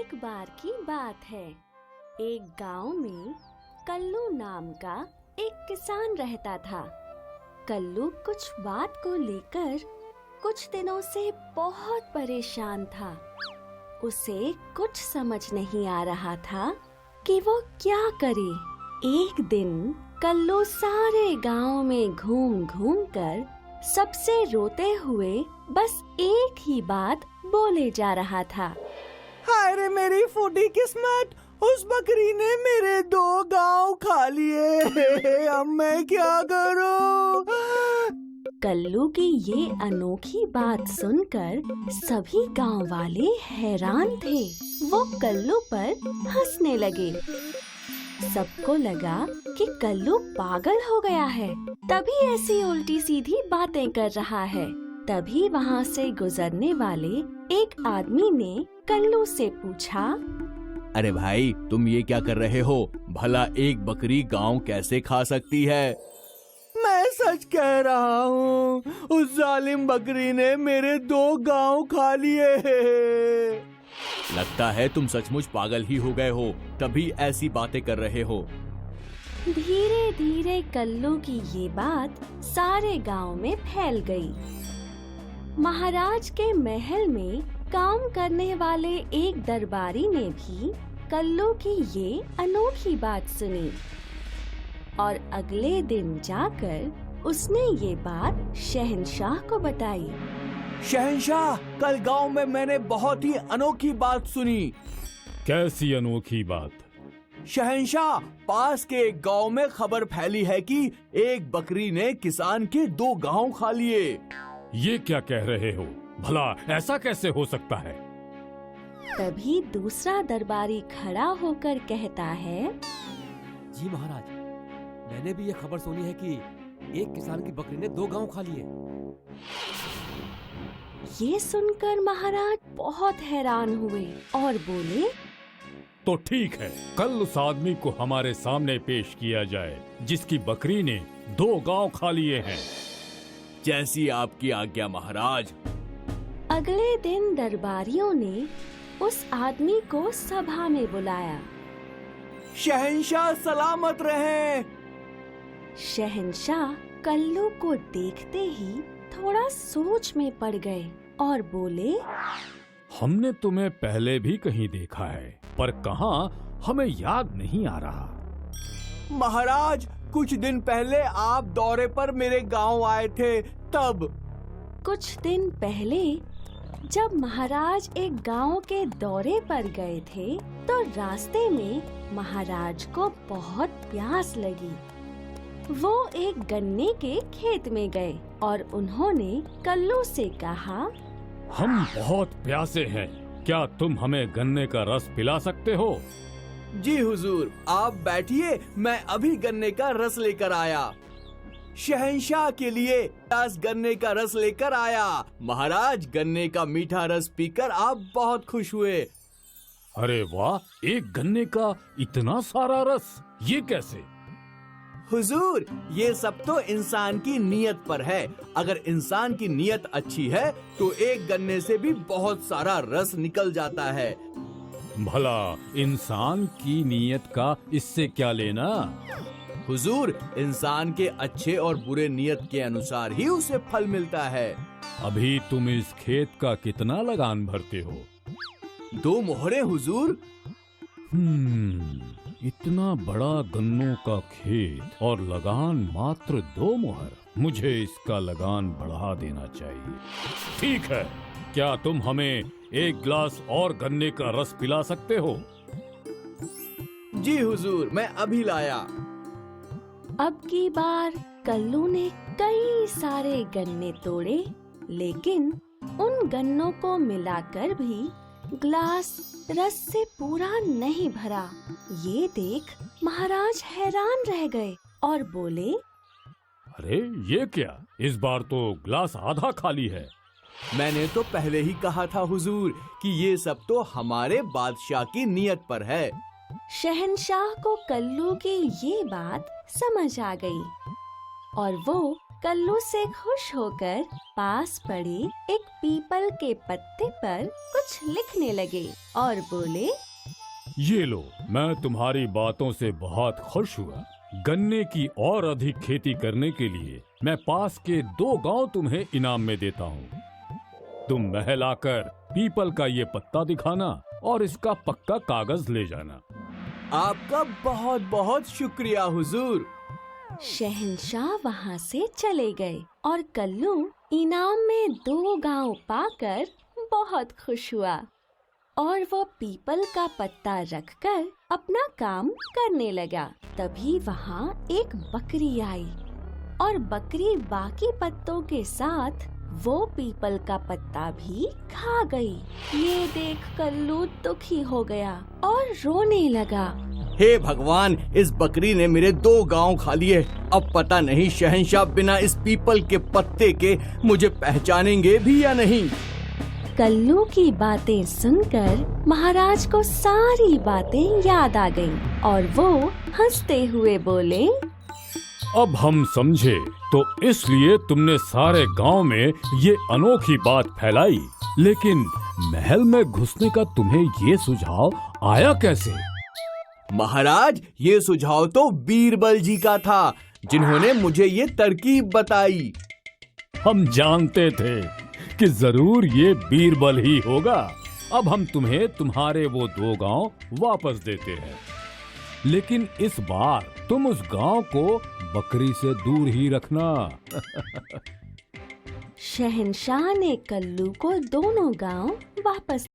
एक बार की बात है। एक गांव में कल्लू नाम का एक किसान रहता था। कल्लू कुछ बात को लेकर कुछ दिनों से बहुत परेशान था। उसे कुछ समझ नहीं आ रहा था कि वो क्या करे। एक दिन कल्लू सारे गांव में घूम घूम कर सबसे रोते हुए बस एक ही बात बोले जा रहा था। हाय रे मेरी फूटी किस्मत, उस बकरी ने मेरे 2 गांव खा लिए। अब मैं क्या करूं? कल्लू की ये अनोखी बात सुनकर सभी गांव वाले हैरान थे। वो कल्लू पर हंसने लगे। सबको लगा कि कल्लू पागल हो गया है, तभी ऐसी उल्टी सीधी बातें कर रहा है। तभी वहाँ से गुजरने वाले एक आदमी ने कल्लू से पूछा, अरे भाई, तुम ये क्या कर रहे हो? भला एक बकरी गांव कैसे खा सकती है? मैं सच कह रहा हूँ, उस जालिम बकरी ने मेरे 2 गांव खा लिए। लगता है तुम सचमुच पागल ही हो गए हो, तभी ऐसी बातें कर रहे हो। धीरे धीरे कल्लू की ये बात सारे गांव में फैल गई। महाराज के महल में काम करने वाले एक दरबारी ने भी कल्लू की ये अनोखी बात सुनी और अगले दिन जाकर उसने ये बात शहंशाह को बताई। शहंशाह, कल गांव में मैंने बहुत ही अनोखी बात सुनी। कैसी अनोखी बात? शहंशाह, पास के एक गांव में खबर फैली है कि एक बकरी ने किसान के 2 गांव खा लिए। ये क्या कह रहे हो? भला ऐसा कैसे हो सकता है? तभी दूसरा दरबारी खड़ा होकर कहता है, जी महाराज, मैंने भी ये खबर सुनी है कि एक किसान की बकरी ने 2 गांव खा लिए। ये सुनकर महाराज बहुत हैरान हुए और बोले, तो ठीक है, कल उस आदमी को हमारे सामने पेश किया जाए जिसकी बकरी ने 2 गांव खा लिए हैं। जैसी आपकी आज्ञा महाराज। अगले दिन दरबारियों ने उस आदमी को सभा में बुलाया। शहंशाह सलामत रहे। शहंशाह कल्लू को देखते ही थोड़ा सोच में पड़ गए और बोले, हमने तुम्हें पहले भी कहीं देखा है, पर कहाँ हमें याद नहीं आ रहा। महाराज, कुछ दिन पहले आप दौरे पर मेरे गांव आए थे, तब। कुछ दिन पहले जब महाराज एक गांव के दौरे पर गए थे तो रास्ते में महाराज को बहुत प्यास लगी। वो एक गन्ने के खेत में गए और उन्होंने कल्लू से कहा, हम बहुत प्यासे हैं, क्या तुम हमें गन्ने का रस पिला सकते हो? जी हुजूर, आप बैठिए, मैं अभी गन्ने का रस लेकर आया। शहंशाह के लिए ग्लास गन्ने का रस लेकर आया। महाराज, गन्ने का मीठा रस पीकर आप बहुत खुश हुए। अरे वाह, एक गन्ने का इतना सारा रस, ये कैसे? हुजूर, ये सब तो इंसान की नीयत पर है। अगर इंसान की नीयत अच्छी है तो एक गन्ने से भी बहुत सारा रस निकल जाता है। भला इंसान की नीयत का इससे क्या लेना? हुजूर, इंसान के अच्छे और बुरे नियत के अनुसार ही उसे फल मिलता है। अभी तुम इस खेत का कितना लगान भरते हो? 2 मोहरे हुजूर। इतना बड़ा गन्नों का खेत और लगान मात्र 2 मोहर। मुझे इसका लगान बढ़ा देना चाहिए। ठीक है, क्या तुम हमें 1 गिलास और गन्ने का रस पिला सकते हो? जी हुजूर, मैं अभी लाया। अब की बार कल्लू ने कई सारे गन्ने तोड़े, लेकिन उन गन्नों को मिलाकर भी ग्लास रस से पूरा नहीं भरा। ये देख महाराज हैरान रह गए और बोले, अरे ये क्या, इस बार तो ग्लास आधा खाली है। मैंने तो पहले ही कहा था हुजूर कि ये सब तो हमारे बादशाह की नीयत पर है। शहंशाह को कल्लू की ये बात समझ आ गई और वो कल्लू से खुश होकर पास पड़े एक पीपल के पत्ते पर कुछ लिखने लगे और बोले, ये लो, मैं तुम्हारी बातों से बहुत खुश हुआ। गन्ने की और अधिक खेती करने के लिए मैं पास के 2 गांव तुम्हें इनाम में देता हूँ। तुम महल आकर पीपल का ये पत्ता दिखाना और इसका पक्का कागज ले जाना। आपका बहुत बहुत शुक्रिया हुजूर। शहंशाह वहाँ से चले गए और कल्लू इनाम में 2 गांव पाकर बहुत खुश हुआ और वो पीपल का पत्ता रखकर अपना काम करने लगा। तभी वहाँ एक बकरी आई और बकरी बाकी पत्तों के साथ वो पीपल का पत्ता भी खा गई। ये देख कल्लू दुखी हो गया और रोने लगा। हे भगवान, इस बकरी ने मेरे 2 गांव खा लिए। अब पता नहीं शहंशाह बिना इस पीपल के पत्ते के मुझे पहचानेंगे भी या नहीं। कल्लू की बातें सुनकर महाराज को सारी बातें याद आ गईं और वो हंसते हुए बोले, अब हम समझे, तो इसलिए तुमने सारे गांव में ये अनोखी बात फैलाई। लेकिन महल में घुसने का तुम्हें ये सुझाव आया कैसे? महाराज, ये सुझाव तो बीरबल जी का था, जिन्होंने मुझे ये तरकीब बताई। हम जानते थे कि जरूर ये बीरबल ही होगा। अब हम तुम्हें तुम्हारे वो 2 गांव वापस देते हैं, लेकिन इस बार तुम उस गांव को बकरी से दूर ही रखना। शहंशाह ने कल्लू को दोनों गांव वापस